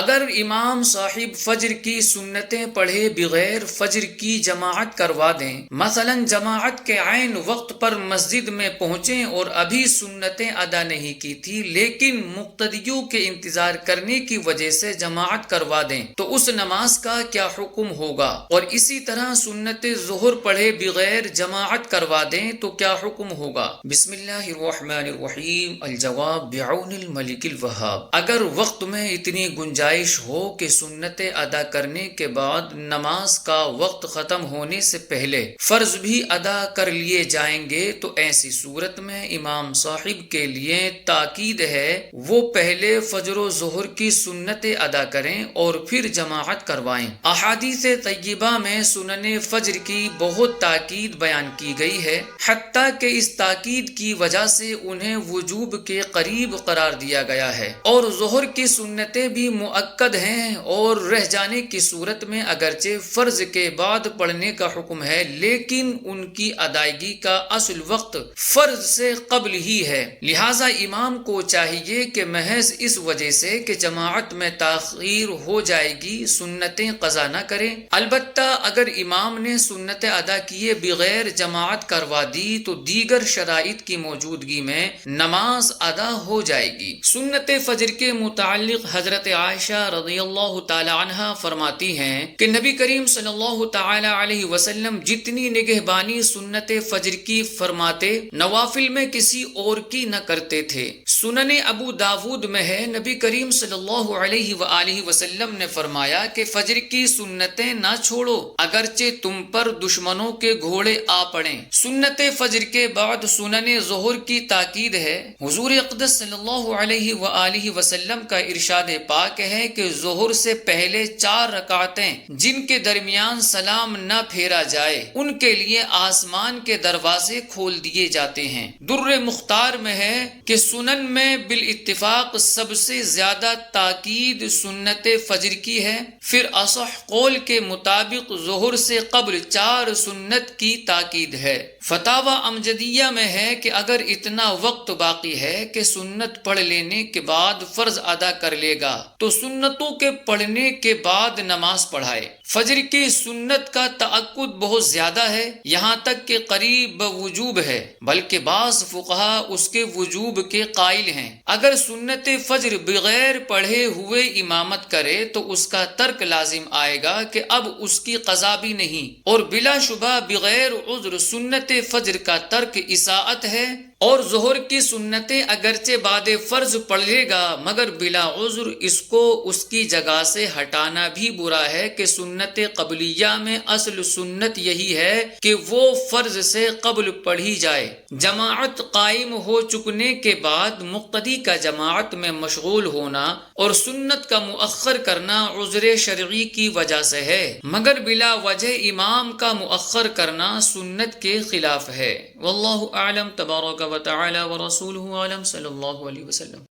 اگر امام صاحب فجر کی سنتیں پڑھے بغیر فجر کی جماعت کروا دیں، مثلا جماعت کے عین وقت پر مسجد میں پہنچیں اور ابھی سنتیں ادا نہیں کی تھی لیکن مقتدیوں کے انتظار کرنے کی وجہ سے جماعت کروا دیں تو اس نماز کا کیا حکم ہوگا؟ اور اسی طرح سنت ظہر پڑھے بغیر جماعت کروا دیں تو کیا حکم ہوگا؟ بسم اللہ الرحمن الرحیم۔ الجواب بعون الملک الوہاب۔ اگر وقت میں اتنی گنجائش ہو کہ سنتیں ادا کرنے کے بعد نماز کا وقت ختم ہونے سے پہلے فرض بھی ادا کر لیے جائیں گے تو ایسی صورت میں امام صاحب کے لیے تاکید ہے وہ پہلے فجر و ظہر کی سنتیں ادا کریں اور پھر جماعت کروائیں۔ احادیث طیبہ میں سنن فجر کی بہت تاکید بیان کی گئی ہے، حتیٰ کہ اس تاکید کی وجہ سے انہیں وجوب کے قریب قرار دیا گیا ہے۔ اور ظہر کی سنتیں بھی مؤکد ہیں اور رہ جانے کی صورت میں اگرچہ فرض کے بعد پڑھنے کا حکم ہے لیکن ان کی ادائیگی کا اصل وقت فرض سے قبل ہی ہے، لہذا امام کو چاہیے کہ محض اس وجہ سے کہ جماعت میں تاخیر ہو جائے گی سنتیں قضا نہ کریں۔ البتہ اگر امام نے سنتیں ادا کیے بغیر جماعت کروا دی تو دیگر شرائط کی موجودگی میں نماز ادا ہو جائے گی۔ سنت فجر کے متعلق حضرت عائشہ رضی اللہ تعالی عنہا فرماتی ہیں کہ نبی کریم صلی اللہ تعالی علیہ وسلم جتنی نگہبانی سنت فجر کی فرماتے نوافل میں کسی اور کی نہ کرتے تھے۔ سنن ابو داود میں ہے نبی کریم صلی اللہ علیہ وآلہ وسلم نے فرمایا کہ فجر کی سنتیں نہ چھوڑو اگرچہ تم پر دشمنوں کے گھوڑے آ پڑیں۔ سنت فجر کے بعد سنن ظہر کی تاکید ہے۔ حضور اقدس صلی اللہ علیہ وآلہ وسلم کا ارشاد پاک ہے کہ ظہر سے پہلے 4 رکعتیں جن کے درمیان سلام نہ پھیرا جائے ان کے لیے آسمان کے دروازے کھول دیے جاتے ہیں۔ در مختار میں ہے کہ سنن میں بالاتفاق سب سے زیادہ تاکید سنت فجر کی ہے، پھر اصح قول کے مطابق ظہر سے قبل 4 سنت کی تاکید ہے۔ فتاوی امجدیہ میں ہے کہ اگر اتنا وقت باقی ہے کہ سنت پڑھ لینے کے بعد فرض ادا کر لے گا تو سنتوں کے پڑھنے کے بعد نماز پڑھائے۔ فجر کی سنت کا تأکد بہت زیادہ ہے، یہاں تک کہ قریب وجوب ہے، بلکہ بعض فقہا اس کے وجوب کے قائل ہیں۔ اگر سنت فجر بغیر پڑھے ہوئے امامت کرے تو اس کا ترک لازم آئے گا کہ اب اس کی قضا بھی نہیں، اور بلا شبہ بغیر عذر سنت فجر کا ترک اساءت ہے۔ اور ظہر کی سنتیں اگرچہ بعد فرض پڑھ لے گا مگر بلا عذر اس کو اس کی جگہ سے ہٹانا بھی برا ہے کہ سنت قبلیہ میں اصل سنت یہی ہے کہ وہ فرض سے قبل پڑھی جائے۔ جماعت قائم ہو چکنے کے بعد مقتدی کا جماعت میں مشغول ہونا اور سنت کا مؤخر کرنا عذر شرعی کی وجہ سے ہے، مگر بلا وجہ امام کا مؤخر کرنا سنت کے خلاف ہے۔ واللہ اعلم۔ تبارک و تعالی ورسولہ عالم۔ صلی اللہ علیہ وسلم۔